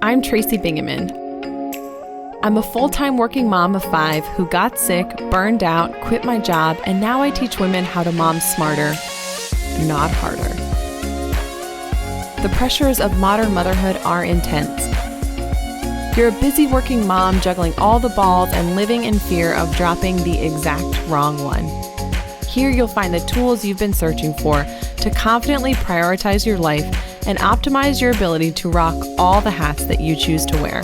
I'm Tracy Bingaman. I'm a full-time working mom of 5 who got sick, burned out, quit my job, and now I teach women how to mom smarter, not harder. The pressures of modern motherhood are intense. You're a busy working mom juggling all the balls and living in fear of dropping the exact wrong one. Here you'll find the tools you've been searching for to confidently prioritize your life and optimize your ability to rock all the hats that you choose to wear.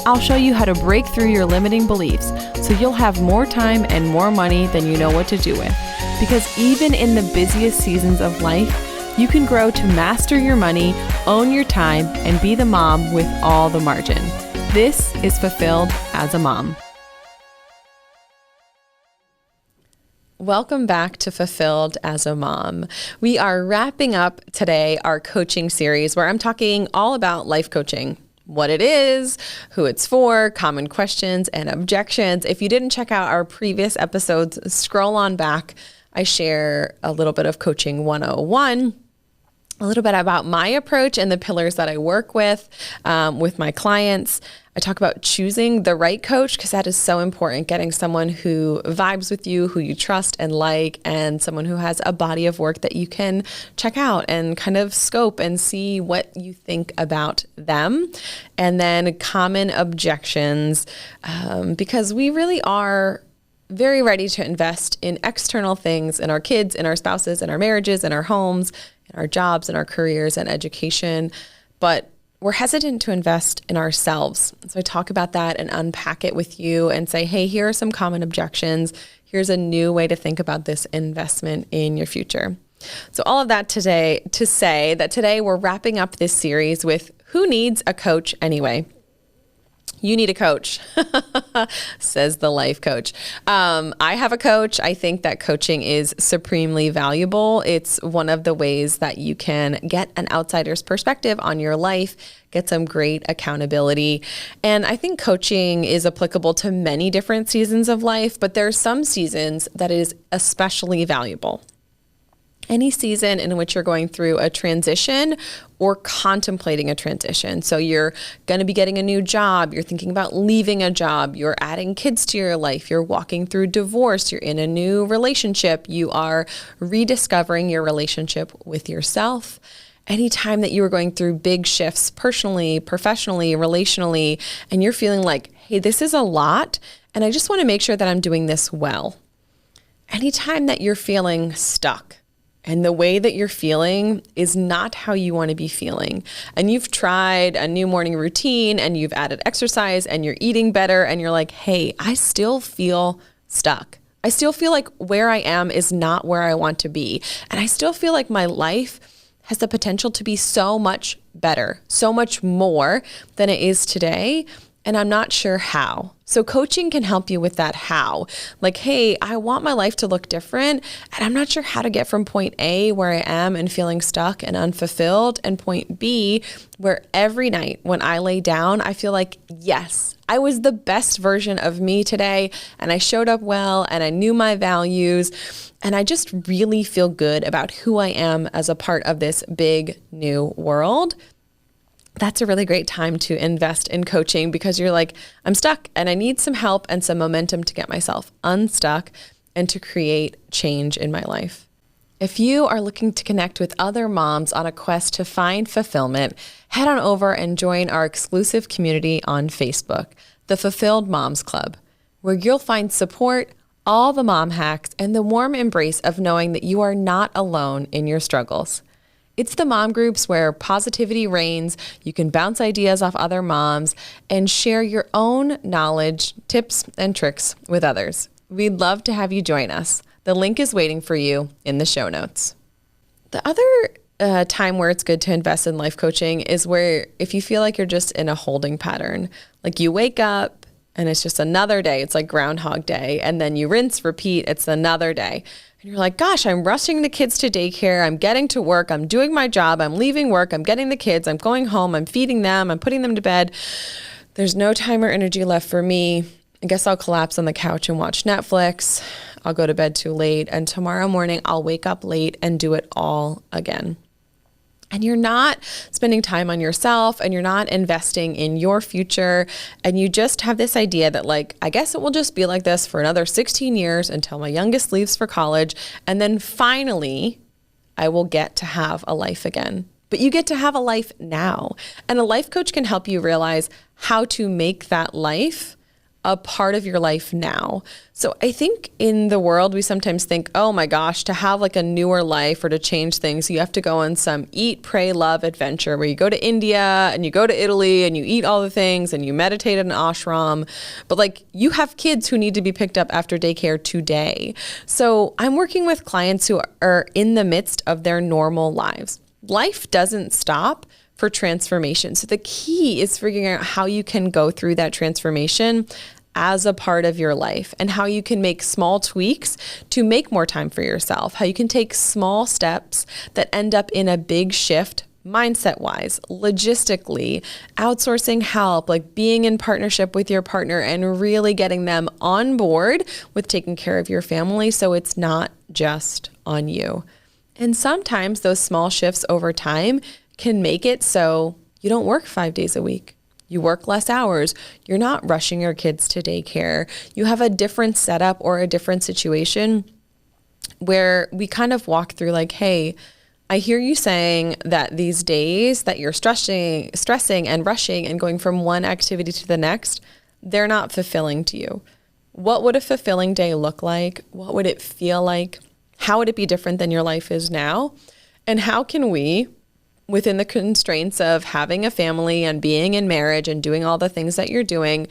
I'll show you how to break through your limiting beliefs so you'll have more time and more money than you know what to do with. Because even in the busiest seasons of life, you can grow to master your money, own your time, and be the mom with all the margin. This is Fulfilled as a Mom. Welcome back to Fulfilled as a Mom. We are wrapping up today our coaching series where I'm talking all about life coaching, what it is, who it's for, common questions and objections. If you didn't check out our previous episodes, scroll on back. I share a little bit of Coaching 101, a little bit about my approach and the pillars that I work with my clients. I talk about choosing the right coach because that is so important, getting someone who vibes with you, who you trust and like, and someone who has a body of work that you can check out and kind of scope and see what you think about them. And then common objections, because we really are very ready to invest in external things, in our kids, in our spouses, in our marriages, in our homes, in our jobs, in our careers and education. But we're hesitant to invest in ourselves. So I talk about that and unpack it with you and say, hey, here are some common objections. Here's a new way to think about this investment in your future. So all of that today to say that today we're wrapping up this series with who needs a coach anyway? You need a coach, says the life coach. I have a coach. I think that coaching is supremely valuable. It's one of the ways that you can get an outsider's perspective on your life, get some great accountability. And I think coaching is applicable to many different seasons of life, but there are some seasons that is especially valuable. Any season in which you're going through a transition or contemplating a transition. So you're going to be getting a new job. You're thinking about leaving a job. You're adding kids to your life. You're walking through divorce. You're in a new relationship. You are rediscovering your relationship with yourself. Anytime that you are going through big shifts personally, professionally, relationally, and you're feeling like, hey, this is a lot, and I just want to make sure that I'm doing this well. Anytime that you're feeling stuck, and the way that you're feeling is not how you want to be feeling. And you've tried a new morning routine and you've added exercise and you're eating better and you're like, hey, I still feel stuck. I still feel like where I am is not where I want to be. And I still feel like my life has the potential to be so much better, so much more than it is today. And I'm not sure how. So coaching can help you with that how. Like, hey, I want my life to look different, and I'm not sure how to get from point A, where I am and feeling stuck and unfulfilled, and point B, where every night when I lay down, I feel like, yes, I was the best version of me today, and I showed up well, and I knew my values, and I just really feel good about who I am as a part of this big new world. That's a really great time to invest in coaching because you're like, I'm stuck and I need some help and some momentum to get myself unstuck and to create change in my life. If you are looking to connect with other moms on a quest to find fulfillment, head on over and join our exclusive community on Facebook, the Fulfilled Moms Club, where you'll find support, all the mom hacks, and the warm embrace of knowing that you are not alone in your struggles. It's the mom groups where positivity reigns. You can bounce ideas off other moms and share your own knowledge, tips, and tricks with others. We'd love to have you join us. The link is waiting for you in the show notes. The other time where it's good to invest in life coaching is where if you feel like you're just in a holding pattern, like you wake up and it's just another day. It's like Groundhog Day. And then you rinse, repeat. It's another day. And you're like, gosh, I'm rushing the kids to daycare. I'm getting to work. I'm doing my job. I'm leaving work. I'm getting the kids. I'm going home. I'm feeding them. I'm putting them to bed. There's no time or energy left for me. I guess I'll collapse on the couch and watch Netflix. I'll go to bed too late. And tomorrow morning, I'll wake up late and do it all again. and you're not spending time on yourself and you're not investing in your future, and you just have this idea that like, I guess it will just be like this for another 16 years until my youngest leaves for college, and then finally I will get to have a life again. But you get to have a life now. And a life coach can help you realize how to make that life a part of your life now. So I think in the world, we sometimes think, oh my gosh, to have like a newer life or to change things, you have to go on some eat, pray, love adventure where you go to India and you go to Italy and you eat all the things and you meditate in an ashram. But like, you have kids who need to be picked up after daycare today. So I'm working with clients who are in the midst of their normal lives. Life doesn't stop for transformation. So the key is figuring out how you can go through that transformation as a part of your life, and how you can make small tweaks to make more time for yourself, how you can take small steps that end up in a big shift mindset-wise, logistically, outsourcing help, like being in partnership with your partner and really getting them on board with taking care of your family so it's not just on you. And sometimes those small shifts over time can make it so you don't work 5 days a week. You work less hours. You're not rushing your kids to daycare. You have a different setup or a different situation where we kind of walk through like, hey, I hear you saying that these days that you're stressing and rushing and going from one activity to the next, they're not fulfilling to you. What would a fulfilling day look like? What would it feel like? How would it be different than your life is now? And how can we, within the constraints of having a family and being in marriage and doing all the things that you're doing,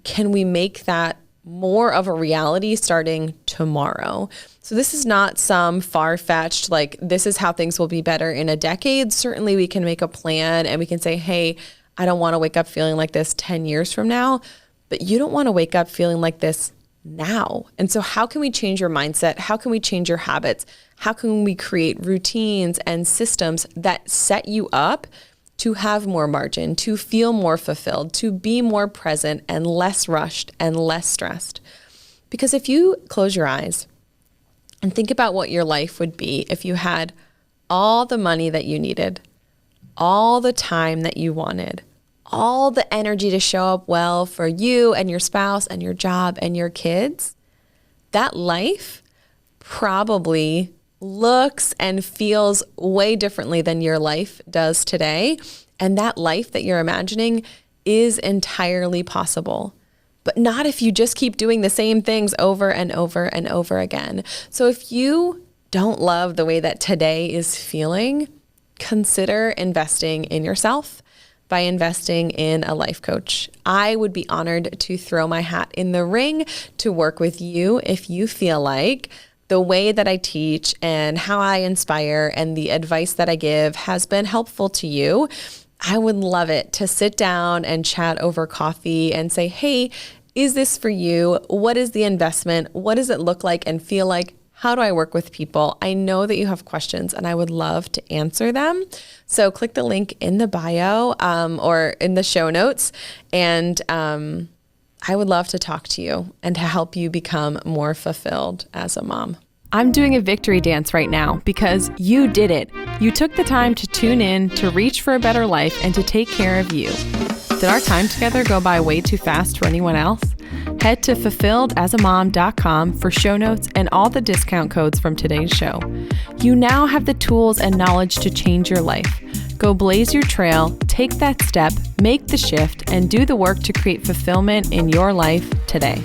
can we make that more of a reality starting tomorrow? So this is not some far-fetched, like, this is how things will be better in a decade. Certainly we can make a plan and we can say, hey, I don't want to wake up feeling like this 10 years from now, but you don't want to wake up feeling like this now. And so how can we change your mindset? How can we change your habits? How can we create routines and systems that set you up to have more margin, to feel more fulfilled, to be more present and less rushed and less stressed? Because if you close your eyes and think about what your life would be if you had all the money that you needed, all the time that you wanted, all the energy to show up well for you and your spouse and your job and your kids, that life probably looks and feels way differently than your life does today. And that life that you're imagining is entirely possible, but not if you just keep doing the same things over and over and over again. So if you don't love the way that today is feeling, consider investing in yourself by investing in a life coach. I would be honored to throw my hat in the ring to work with you if you feel like the way that I teach and how I inspire and the advice that I give has been helpful to you. I would love it to sit down and chat over coffee and say, hey, is this for you? What is the investment? What does it look like and feel like? How do I work with people? I know that you have questions and I would love to answer them. So click the link in the bio or in the show notes, and I would love to talk to you and to help you become more fulfilled as a mom. I'm doing a victory dance right now because you did it. You took the time to tune in, to reach for a better life, and to take care of you. Did our time together go by way too fast for anyone else? Head to fulfilledasmom.com for show notes and all the discount codes from today's show. You now have the tools and knowledge to change your life. Go blaze your trail, take that step, make the shift, and do the work to create fulfillment in your life today.